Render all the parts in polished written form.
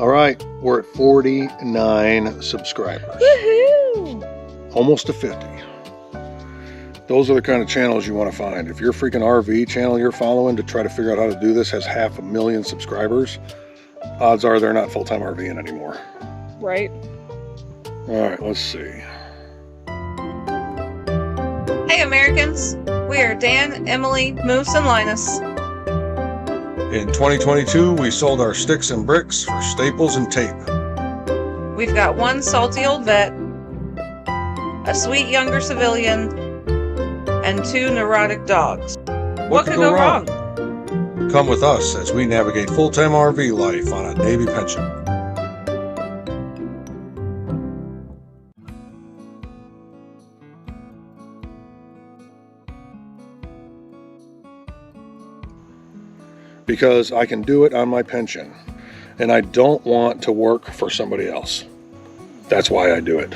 All right, we're at 49 subscribers. Woohoo! Almost to 50. Those are the kind of channels you want to find. If your freaking RV channel you're following to try to figure out how to do this has 500,000 subscribers, odds are they're not full-time RVing anymore. Right. All right, let's see. Hey Americans, we are Dan, Emily, Moose, and Linus. In 2022, we sold our sticks and bricks for staples and tape. We've got one salty old vet, a sweet younger civilian, and 2 neurotic dogs. What could go wrong? Come with us as we navigate full-time RV life on a Navy pension. Because I can do it on my pension, and I don't want to work for somebody else. That's why I do it.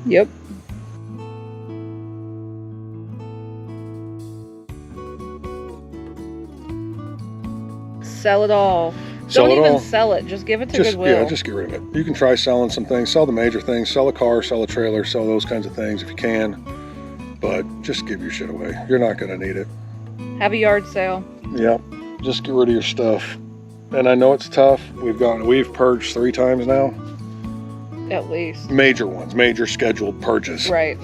Yep. Sell it all. Don't even sell it. Just give it to Goodwill. Yeah, just get rid of it. You can try selling some things. Sell the major things. Sell a car, sell a trailer, sell those kinds of things if you can. But just give your shit away. You're not going to need it. Have a yard sale. Yep. Just get rid of your stuff. And I know it's tough. We've purged 3 times now. At least. Major ones. Major scheduled purges. Right.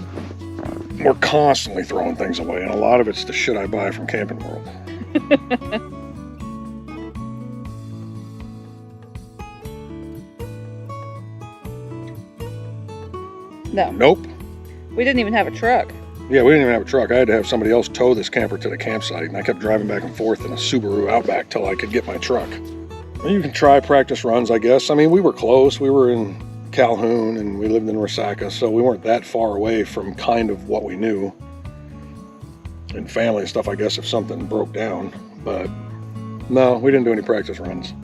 We're constantly throwing things away. And a lot of it's the shit I buy from Camping World. No. Nope. We didn't even have a truck. Yeah, we didn't even have a truck. I had to have somebody else tow this camper to the campsite, and I kept driving back and forth in a Subaru Outback till I could get my truck. And you can try practice runs, I guess. I mean, we were close. We were in Calhoun, and we lived in Resaca, so we weren't that far away from kind of what we knew. And family and stuff, I guess, if something broke down. But no, we didn't do any practice runs.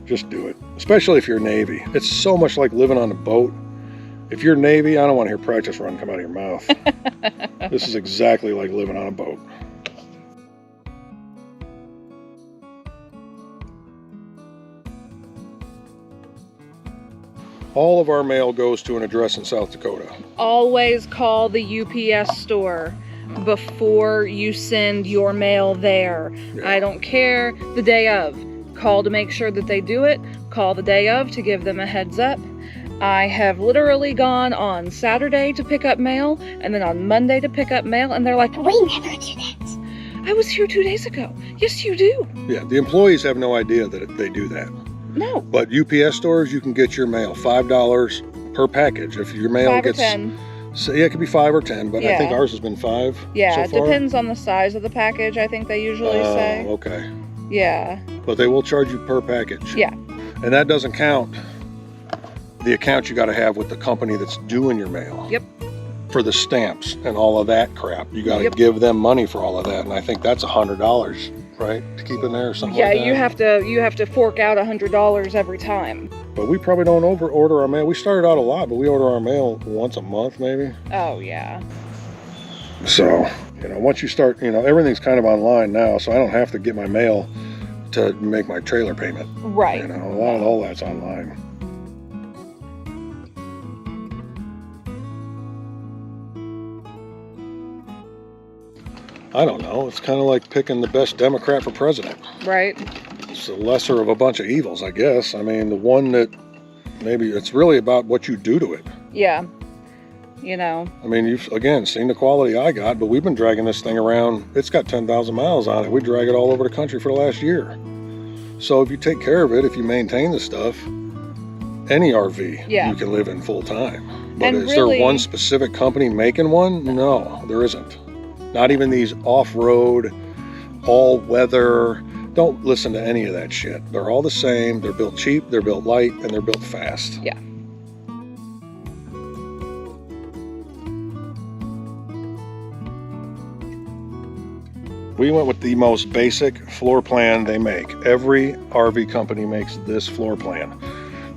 Just do it. Especially if you're Navy. It's so much like living on a boat. If you're Navy, I don't want to hear practice run come out of your mouth. This is exactly like living on a boat. All of our mail goes to an address in South Dakota. Always call the UPS store before you send your mail there. Yeah. I don't care the day of. Call to make sure that they do it. Call the day of to give them a heads up. I have literally gone on Saturday to pick up mail and then on Monday to pick up mail, and they're like, we never do that. I was here 2 days ago. Yes, you do. Yeah, the employees have no idea that they do that. No. But UPS stores, you can get your mail $5 per package. If your mail 5 gets... or 10. So, yeah, it could be 5 or 10, but I think ours has been 5 Yeah, so it far. depends on the size of the package, I think they usually say. Okay. Yeah. But they will charge you per package. Yeah. And that doesn't count the account you got to have with the company that's doing your mail. Yep. For the stamps and all of that crap. You got to give them money for all of that. And I think that's $100, right? To keep in there or something like that. Yeah, you have to fork out $100 every time. But we probably don't order our mail. We started out a lot, but we order our mail once a month maybe. Oh, yeah. So, once you start, everything's kind of online now, so I don't have to get my mail to make my trailer payment. Right. A lot of all that's online. I don't know. It's kind of like picking the best Democrat for president. Right. It's the lesser of a bunch of evils, I guess. I mean, the one that maybe it's really about what you do to it. Yeah. I mean, you've, again, seen the quality I got, but we've been dragging this thing around. It's got 10,000 miles on it. We drag it all over the country for the last year. So if you take care of it, if you maintain the stuff, any RV you can live in full time. But is there one specific company making one? No, there isn't. Not even these off-road, all-weather. Don't listen to any of that shit. They're all the same. They're built cheap, they're built light, and they're built fast. Yeah. We went with the most basic floor plan they make. Every RV company makes this floor plan.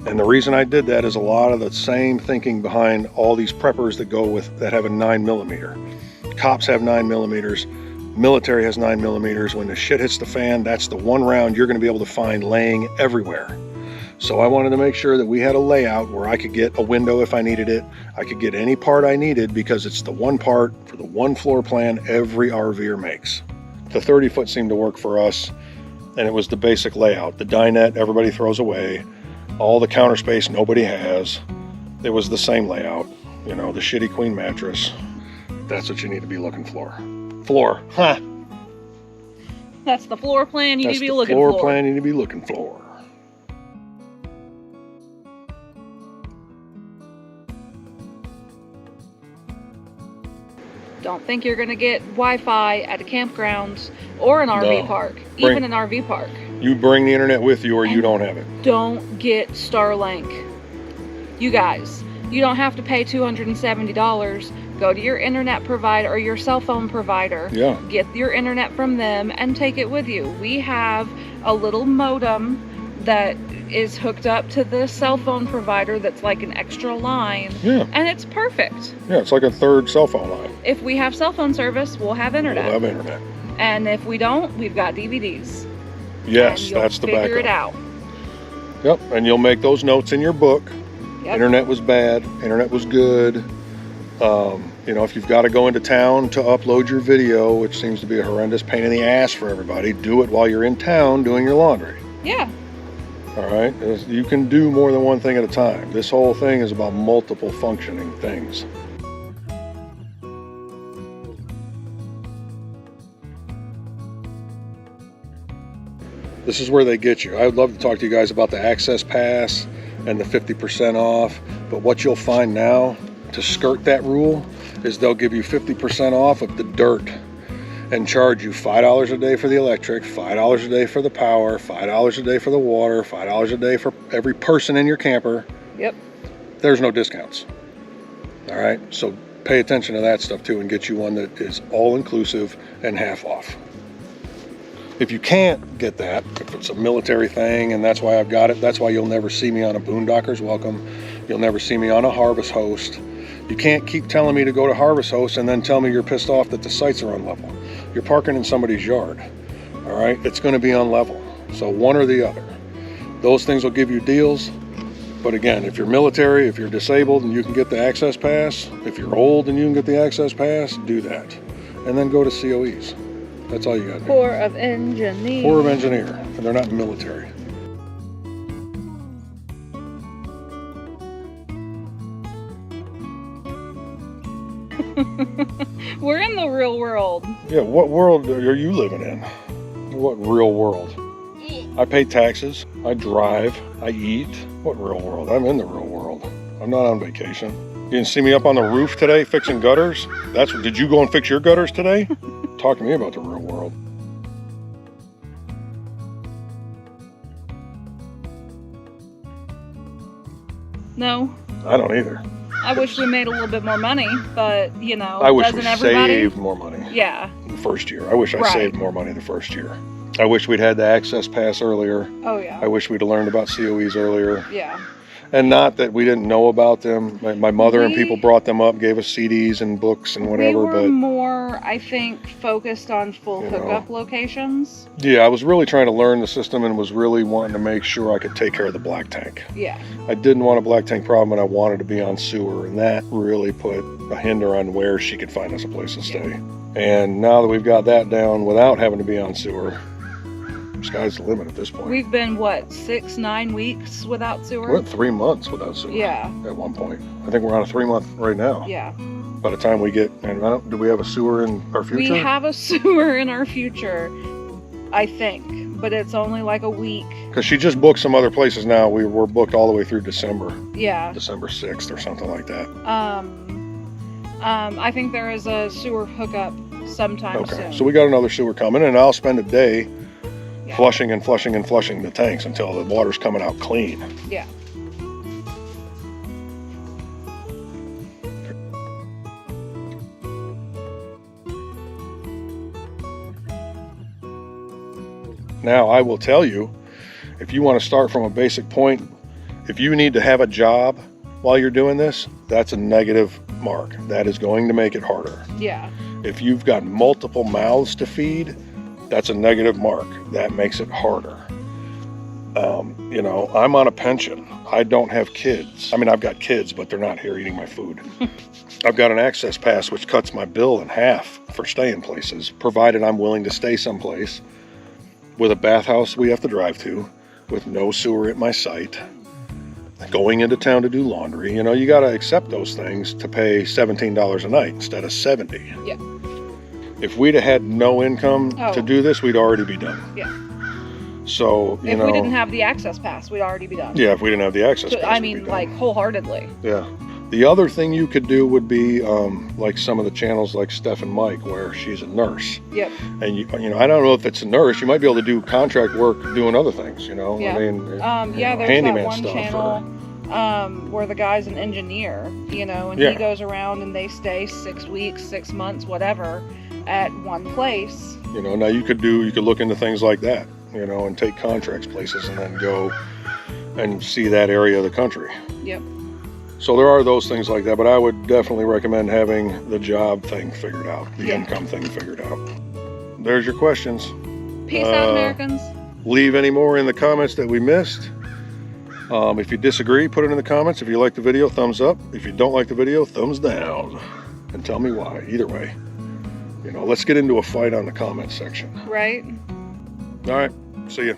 And the reason I did that is a lot of the same thinking behind all these preppers that have a 9mm. Cops have 9mm, military has 9mm. When the shit hits the fan, that's the one round you're going to be able to find laying everywhere. So I wanted to make sure that we had a layout where I could get a window if I needed it. I could get any part I needed because it's the one part for the one floor plan every RVer makes. The 30-foot seemed to work for us, and it was the basic layout. The dinette everybody throws away, all the counter space nobody has. It was the same layout, you know, the shitty queen mattress. That's what you need to be looking for. Floor, huh? That's the floor plan you need to be looking for. Floor plan you need to be looking for. Don't think you're going to get Wi-Fi at a campground or an RV park, even an RV park. You bring the internet with you or you don't have it. Don't get Starlink. You guys, you don't have to pay $270. Go to your internet provider or your cell phone provider. Yeah. Get your internet from them and take it with you. We have a little modem that is hooked up to the cell phone provider that's like an extra line. Yeah. And it's perfect. Yeah, it's like a third cell phone line. If we have cell phone service, we'll have internet. We'll have internet. And if we don't, we've got DVDs. Yes, that's the backup. Figure it out. Yep, and you'll make those notes in your book. Yep. Internet was bad, internet was good. You know, if you've got to go into town to upload your video, which seems to be a horrendous pain in the ass for everybody, do it while you're in town doing your laundry. Yeah. All right, you can do more than one thing at a time. This whole thing is about multiple functioning things. This is where they get you. I would love to talk to you guys about the access pass and the 50% off, but what you'll find now to skirt that rule is they'll give you 50% off of the dirt and charge you $5 a day for the electric, $5 a day for the power, $5 a day for the water, $5 a day for every person in your camper. Yep. There's no discounts. All right, so pay attention to that stuff too and get you one that is all inclusive and half off. If you can't get that, if it's a military thing and that's why I've got it, that's why you'll never see me on a Boondocker's Welcome. You'll never see me on a Harvest Host. You can't keep telling me to go to Harvest Host and then tell me you're pissed off that the sites are unlevel. You're parking in somebody's yard, all right? It's gonna be unlevel, so one or the other. Those things will give you deals, but again, if you're military, if you're disabled and you can get the access pass, if you're old and you can get the access pass, do that. And then go to COEs. That's all you gotta do. Corps of Engineers. Corps of Engineer, and they're not military. We're in the real world. Yeah, what world are you living in? What real world? I pay taxes, I drive, I eat. What real world? I'm in the real world. I'm not on vacation. You didn't see me up on the roof today fixing gutters? Did you go and fix your gutters today? Talk to me about the real world. No. I don't either. I wish we made a little bit more money, but you know, I wish we doesn't everybody? saved more money. Yeah. The first year. I wish I saved more money the first year. I wish we'd had the access pass earlier. Oh yeah. I wish we'd have learned about COEs earlier. Yeah. And not that we didn't know about them. My mother and people brought them up, gave us CDs and books and whatever. We were but more, I think, focused on full hookup locations. Yeah, I was really trying to learn the system and was really wanting to make sure I could take care of the black tank. Yeah. I didn't want a black tank problem and I wanted to be on sewer, and that really put a hinder on where she could find us a place to stay. And now that we've got that down without having to be on sewer, sky's the limit at this point. We've been, what, 6-9 weeks without sewer? We're at 3 months without sewer. Yeah. At one point. I think we're on a 3-month right now. Yeah. By the time we get, and do we have a sewer in our future? We have a sewer in our future, I think, but it's only like a week. Because she just booked some other places now. We're booked all the way through December. Yeah. December 6th or something like that. I think there is a sewer hookup sometime soon. So we got another sewer coming, and I'll spend a day flushing and flushing and flushing the tanks until the water's coming out clean. Yeah. Now, I will tell you, if you want to start from a basic point, if you need to have a job while you're doing this, that's a negative mark. That is going to make it harder. Yeah. If you've got multiple mouths to feed, that's a negative mark. That makes it harder. You know, I'm on a pension. I don't have kids. I mean, I've got kids, but they're not here eating my food. I've got an access pass, which cuts my bill in half for staying places, provided I'm willing to stay someplace with a bathhouse we have to drive to, with no sewer at my site, going into town to do laundry. You know, you got to accept those things to pay $17 a night instead of $70. Yeah. If we'd have had no income to do this, we'd already be done. Yeah. So, you know. If we didn't have the access pass, we'd already be done. Yeah, if we didn't have the access So, pass, I we'd be mean, done. like, wholeheartedly. Yeah. The other thing you could do would be like some of the channels like Steph and Mike, where she's a nurse. Yep. And, you know, I don't know if it's a nurse. You might be able to do contract work doing other things, you know. Yeah. I mean, you Yeah, know, there's handyman that one stuff channel where the guy's an engineer, you know, and he goes around and they stay 6 weeks, 6 months, whatever, at one place. You know, now you could look into things like that, you know, and take contracts places and then go and see that area of the country. Yep. So there are those things like that, but I would definitely recommend having the job thing figured out, the income thing figured out. There's your questions. Peace out, Americans. Leave any more in the comments that we missed. If you disagree, put it in the comments. If you like the video, thumbs up. If you don't like the video, thumbs down. And tell me why, either way. You know, let's get into a fight on the comments section. Right. All right, see ya.